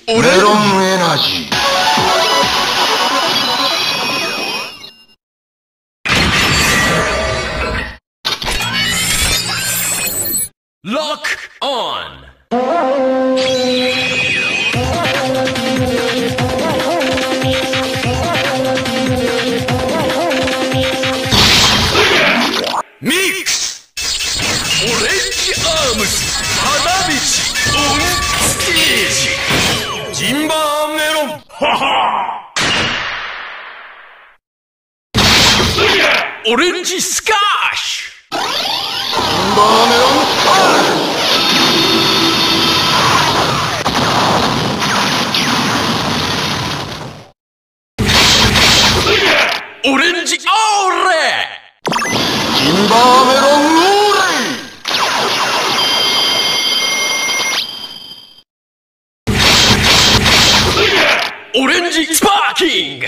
メロンエナジー。Lock on! Mix! Orange Arms! Hanabichi! On stage! Jinba Melon! Orange Scash! Orange Aure! Jinba Melon Orange Sparking!